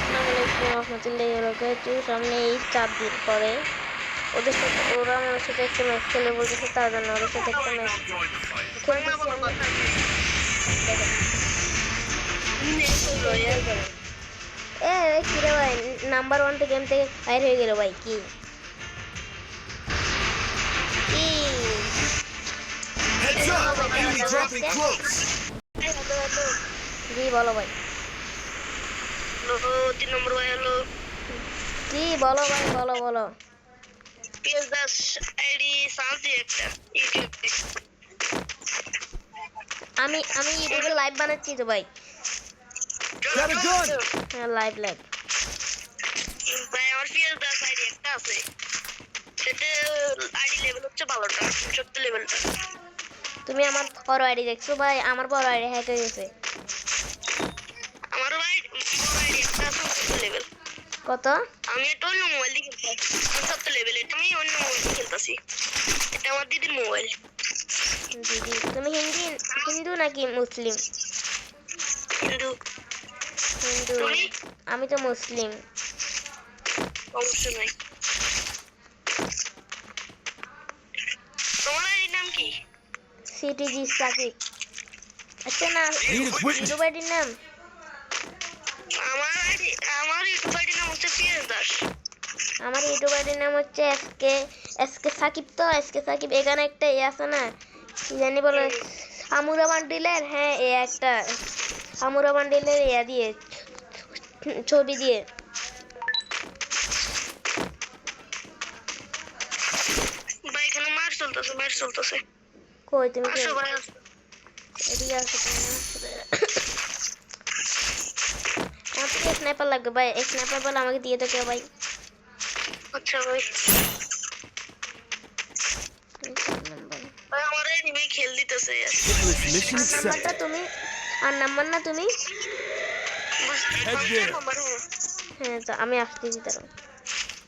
আসসালামু আলাইকুম রহমতুল্লাহি ওয়া বারাকাতুহু। সামনে এই 4 দিন পরে ওদের সাথে ওরা আমার সাথে একটা ম্যাচ খেলে বলতেছে, তার জন্য ওদের সাথে একটা ম্যাচ খেলতেছি আমি। এ কিরে ভাই, নাম্বার 1 থেকে গেম থেকে বাইরে হয়ে গেল ভাই। কি জি বলো ভাই। 3 নম্বর ভাই হলো জি বলো ভাই, বলো বলো। PS দাস আইডি সাউন্ড একটা ইউটিউবে। আমি ইউটিউবে লাইভ বানাচ্ছি তো ভাই। হ্যাঁ লাইভ লাইভ। ভাই আমার PS দাস আইডি একটা আছে, সেটা আইডি লেভেল হচ্ছে ভালোটা, 70 লেভেলটা। তুমি আমার বড় আইডি দেখছো ভাই? আমার বড় আইডি হ্যাক হয়ে গেছে। আমার ভাই বড় আইডি একটা আছে 70 লেভেল। কত? আমি এটা অন্য মোবাইল দিয়ে খেলতেছি 70 লেভেল। এটা আমি অন্য মোবাইল দিয়ে খেলতেছি। এটা আমার দিদির মোবাইল। দিদি তুমি হিন্দু নাকি মুসলিম? কিন্তু হিন্দু। তুমি? আমি তো মুসলিম। সমস্যা নাই। তোমার আইডির নাম কি? সিটিজি সাকিব। আচ্ছা না, ইউটিউব আইডির নাম? আমার ইউটিউব আইডির নাম হচ্ছে PS দাস। আমার ইউটিউব আইডির নাম হচ্ছে এসকে সাকিব। তো এসকে সাকিব এখানে একটা এ আছে না, কি জানি বলে, আমুরা বান্ডিলের। হ্যাঁ এ একটা আমুরা বান্ডিলের ইয়া দিয়ে ছবি দিয়ে। ভাই এখানে মার চলতেছে। কই তুমি? আসো ভাই আসো। এদিকে আসো তুমি। আমার তো স্নাইপার লাগবে ভাই। স্নাইপার বলে আমাকে দিয়ে দাও ভাই। আচ্ছা ভাই। ভাই আমার এনিমি খেল দিতেছে। নাম্বারটা তুমি আর নাম্বার না তুমি? হ্যাঁ তো আমি আসতেছি তারও।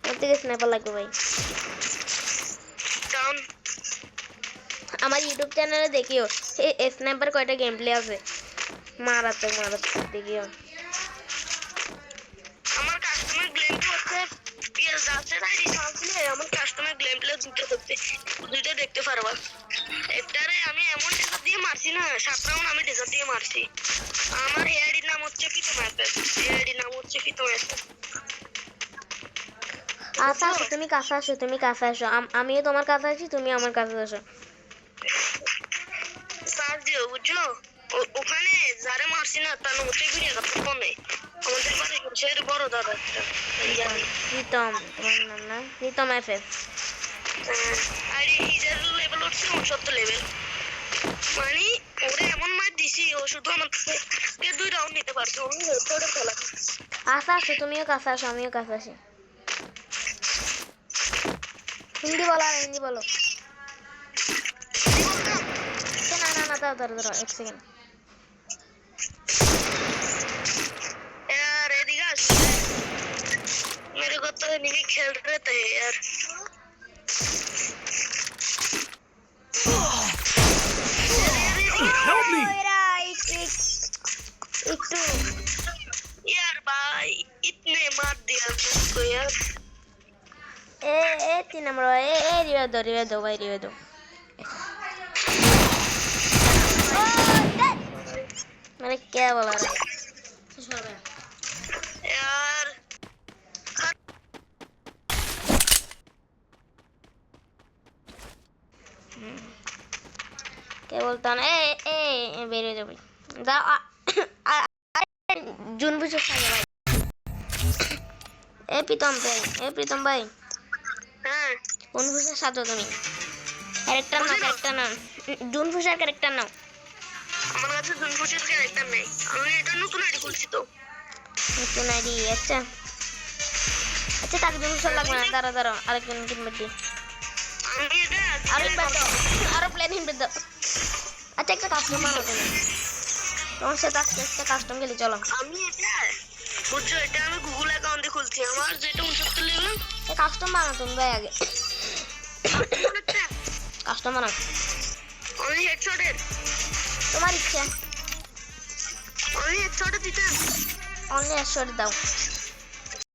আমার থেকে স্নাইপার লাগবে ভাই। ডাউন। আমার ইউটিউব চ্যানেলে দেখিও এই স্নাইপার কয়টা গেম প্লে আছে, মারাত্মক দেখিও। আমার কাস্টমার গেম প্লে হচ্ছে PS দাসের আইডি সামনে। আমার কাস্টমার গেম প্লে দুটো দেখতে পারবা। একটারে আমি এমন ডেজার দিয়ে মারছি না, 7 রাউন্ড আমি ডেজার দিয়ে মারছি। আমার এই আইডির নাম হচ্ছে পিতো ম্যাপের। আচ্ছা আসো, তুমি কাছে আসো। আমিও তোমার কাছে আছি, তুমি আমার কাছে আসো। সার্চ দিও, বুঝছো? ওখানে যারে মারছি না তার নাম হচ্ছে বিরিয়া ফোনে। আমাদের বাড়ি হচ্ছে বড় দাদা একটা। প্রীতম, তোমার নাম না? প্রীতম FF। আইডি হিজার লেভেল হচ্ছে 69 লেভেল। মানে ওরে এমন মার দিছি, ও শুধু আমার থেকে 2 রাউন্ড নিতে পারছে। ও হেডশটে খেলা। আচ্ছা আসো, তুমিও কাছে আসো, আমিও কাছে আসি। হিন্দি বলো, আর হিন্দি বলো। না দাঁড়ো 1 সেকেন্ড। यार एदिका मेरे को तो नहीं खेल रहे थे यार। Help me! यार भाई इतने मार दिया मुझको यार। 3 নম্বর রিভাইভ দাও ভাই, রিভাইভ দাও। মানে কে বলা রে यार কে বলতো না? বেরিয়ে যাবে। দাও জুন বুঝে খাবে ভাই। প্রীতম ভাই हाँ কোন ফুসের সাথে তুমি ক্যারেক্টার নাও জুন ফুসের ক্যারেক্টার নাও। আমার কাছে জুনফুসের ক্যারেক্টার নেই। আমি এটা নতুন আইডি খুলছি তো। নতুন আইডি? আচ্ছা তাকে জুন ফুসের লাগবে না। দাঁড়াও আরেকজন কিনবে দি। আমি এটা আরো প্লেন হিনবে দাও। আচ্ছা একটা কাস্টম বানাও তুমি। তোমার সাথে একটা কাস্টম খেলি চলো। আমি এটা বুঝছো, এটা আমি গুগল অ্যাকাউন্টে খুলছি। আমার যেটা 69 লেভেল। কাস্টম বানাও তুমি ভাই আগে। কাস্টম বানাও। অনলি হেডশটের। তোমার ইচ্ছা। অনলি হেডশটে দিতে। অনলি হেডশট দাও।